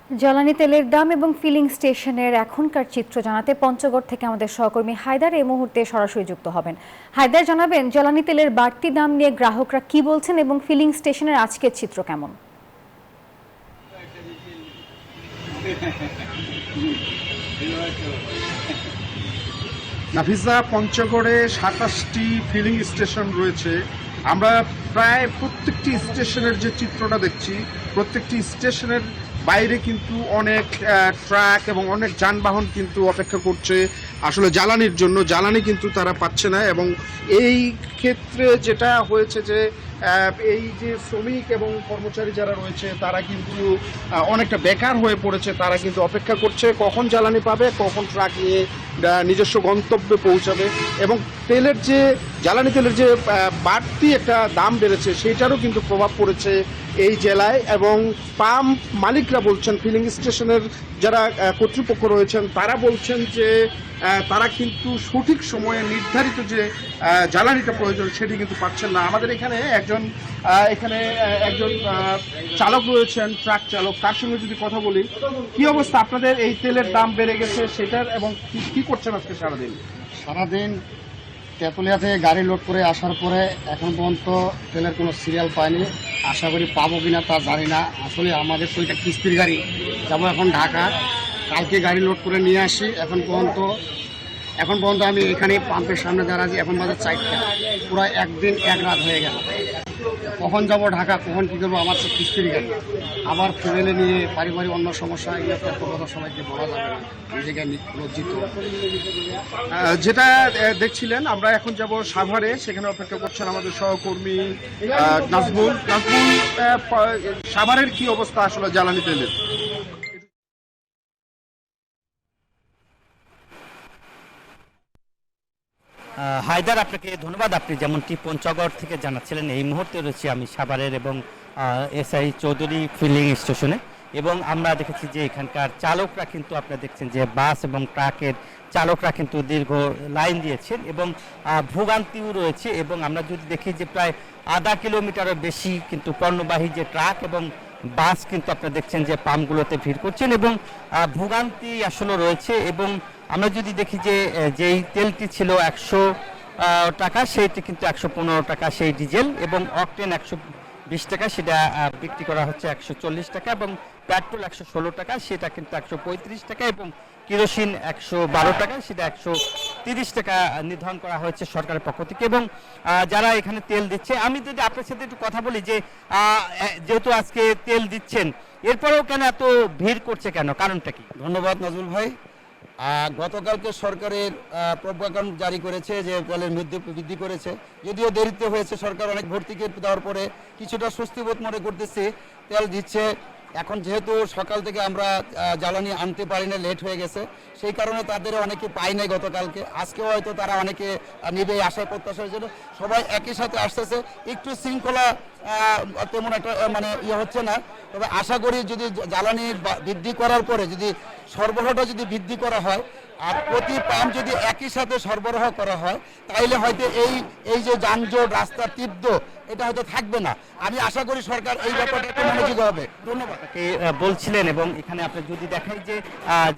জ্বালানি তেলের দাম এবং ফিলিং স্টেশনের এখনকার চিত্র জানাতে পঞ্চগড় থেকে আমাদের সহকর্মী হায়দার এই মুহূর্তে সরাসরি যুক্ত হবেন। হায়দার, জানাবেন জ্বালানি তেলের বাড়তি দাম নিয়ে গ্রাহকরা কি বলছেন এবং ফিলিং স্টেশনের আজকের চিত্র কেমন? নাফিসা, পঞ্চগড়ে ২৭টি ফিলিং স্টেশন রয়েছে। আমরা প্রায় প্রত্যেকটি স্টেশনের যে চিত্রটা দেখছি, প্রত্যেকটি স্টেশনের বাইরে কিন্তু অনেক ট্রাক এবং অনেক যানবাহন কিন্তু অপেক্ষা করছে আসলে জ্বালানির জন্য। জ্বালানি কিন্তু তারা পাচ্ছে না, এবং এই ক্ষেত্রে যেটা হয়েছে যে এই যে শ্রমিক এবং কর্মচারী যারা রয়েছে তারা কিন্তু অনেকটা বেকার হয়ে পড়েছে। তারা কিন্তু অপেক্ষা করছে কখন জ্বালানি পাবে, কখন ট্রাক নিয়ে নিজস্ব গন্তব্যে পৌঁছাবে। এবং জ্বালানি তেলের যে বাড়তি একটা দাম বেড়েছে সেটারও কিন্তু প্রভাব পড়েছে এই জেলায়। এবং পাম্প মালিকরা বলছেন, ফিলিং স্টেশনের যারা কর্তৃপক্ষ রয়েছেন তারা বলছেন যে তারা কিন্তু সঠিক সময়ে নির্ধারিত যে জ্বালানিটা প্রয়োজন সেটি কিন্তু পাচ্ছেন না। আমাদের এখানে একজন চালক রয়েছেন, ট্রাক চালক, তার সঙ্গে যদি কথা বলি, কি অবস্থা আপনাদের? এই তেলের দাম বেড়ে গেছে সেটার, এবং কি করছেন আজকে সারাদিন তেঁতুলিয়া থেকে গাড়ি লোড করে আসার পরে এখন পর্যন্ত তেলের কোনো সিরিয়াল পাইনি। আশা করি পাবো কিনা তা জানি না। আসলে আমাদের তো এটা কিস্তির গাড়ি, যাবো এখন ঢাকা, কালকে গাড়ি লোড করে নিয়ে আসি। এখন পর্যন্ত আমি এখানে পাম্পের সামনে দাঁড়াচ্ছি, এখন বাজে 4টা, পুরো একদিন এক রাত হয়ে গেল। কখন যাব ঢাকা, কখন কী করবো? আমার তো কিস্তির গাড়ি, আবার ফ্যামিলি নিয়ে পারিবারিক অন্য সমস্যা, এগুলো তো কথা সবাইকে বলা যাবে না, নিজেকে লজ্জিত। যেটা দেখছিলেন, আমরা এখন যাব সাভারে, সেখানে অপেক্ষা করছেন আমাদের সহকর্মী নাজমুল। সাভারের কি অবস্থা আসলে জ্বালানি তেলের? হায়দার, আপনাকে ধন্যবাদ। আপনি যেমনটি পঞ্চগড় থেকে জানাচ্ছিলেন, এই মুহূর্তে রয়েছি আমি সাভারের এবং এসআই চৌধুরী ফিলিং স্টেশনে। এবং আমরা দেখেছি যে এখানকার চালকরা কিন্তু, আপনারা দেখছেন যে বাস এবং ট্রাকের চালকরা কিন্তু দীর্ঘ লাইন দিয়েছেন এবং ভোগান্তিও রয়েছে। এবং আমরা যদি দেখি যে প্রায় আধা কিলোমিটারের বেশি কিন্তু পণ্যবাহী যে ট্রাক এবং বাস কিন্তু আপনারা দেখছেন যে পাম্পগুলোতে ভিড় করছেন এবং ভোগান্তি আসলে রয়েছে। এবং আমরা যদি দেখি যে যেই তেলটি ছিল 100 টাকা, সেইটি কিন্তু 115 টাকা সেই ডিজেল, এবং অকটেন 120 টাকা, সেটা বিক্রি করা হচ্ছে 140 টাকা, এবং পেট্রোল 116 টাকা, সেটা কিন্তু 135 টাকা, এবং কেরোসিন 112 টাকা, সেটা 130 টাকা নির্ধারণ করা হয়েছে সরকারের পক্ষ থেকে। এবং যারা এখানে তেল দিচ্ছে, আমি যদি আপনার সাথে একটু কথা বলি যে যেহেতু আজকে তেল দিচ্ছেন, এরপরেও কেন এত ভিড় করছে, কেন, কারণটা কি? ধন্যবাদ নাজমুল ভাই। গতকালকে সরকারের প্রজ্ঞাপন জারি করেছে যে তেলের বৃদ্ধি করেছে, যদিও দেরিতে হয়েছে। সরকার অনেক ভর্তুকি দেওয়ার পরে কিছুটা স্বস্তিবোধ মনে করতেছি, তেল দিচ্ছে। এখন যেহেতু সকাল থেকে আমরা জ্বালানি আনতে পারি না, লেট হয়ে গেছে, সেই কারণে তাদের অনেকে পাই নাই গতকালকে। আজকেও হয়তো তারা অনেকে নিবে, আশায় প্রত্যাশার জন্য সবাই একই সাথে আসতেছে। একটু শৃঙ্খলা তেমন একটা হচ্ছে না। তবে আশা করি যদি জ্বালানি বৃদ্ধি করার পরে যদি সরবরাহটা যদি বৃদ্ধি করা হয় আর প্রতি পাম্প যদি একই সাথে সরবরাহ করা হয়, তাইলে হয়তো এই যে যানজট, রাস্তার তীব্র, এটা হয়তো থাকবে না। আমি আশা করি সরকার এই ব্যাপারটা একটু মনোযোগী হবে। ধন্যবাদ। বলছিলেন, এবং এখানে আপনি যদি দেখাই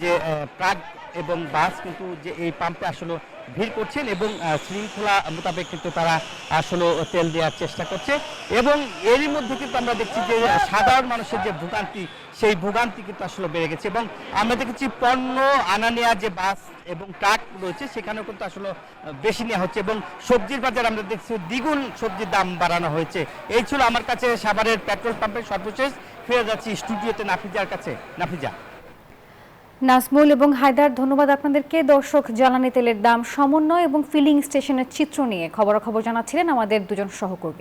যে ট্রাক এবং বাস কিন্তু যে এই পাম্পে আসলে ভিড় করছেন এবং শৃঙ্খলা মোতাবেক কিন্তু তারা আসলে তেল দেওয়ার চেষ্টা করছে। এবং এরই মধ্যে কিন্তু আমরা দেখছি যে সাধারণ মানুষের যে ভোগান্তি, সেই ভোগান্তি কিন্তু আসলে বেড়ে গেছে। এবং আমরা দেখেছি পণ্য আনা নেওয়া যে বাস এবং ট্রাক রয়েছে সেখানেও কিন্তু আসলে বেশি নেওয়া হচ্ছে, এবং সবজির বাজার আমরা দেখছি দ্বিগুণ সবজির দাম বাড়ানো হয়েছে। এই ছিল আমার কাছে সাভারের পেট্রোল পাম্পের সর্বশেষ। ফিরে যাচ্ছি স্টুডিওতে নাফিজার কাছে। নাফিজা। নাজমুল এবং হায়দার, ধন্যবাদ আপনাদেরকে। দর্শক, জ্বালানি তেলের দাম সমন্বয় এবং ফিলিং স্টেশনের চিত্র নিয়ে খবরাখবর জানাচ্ছিলেন আমাদের দুজন সহকর্মী।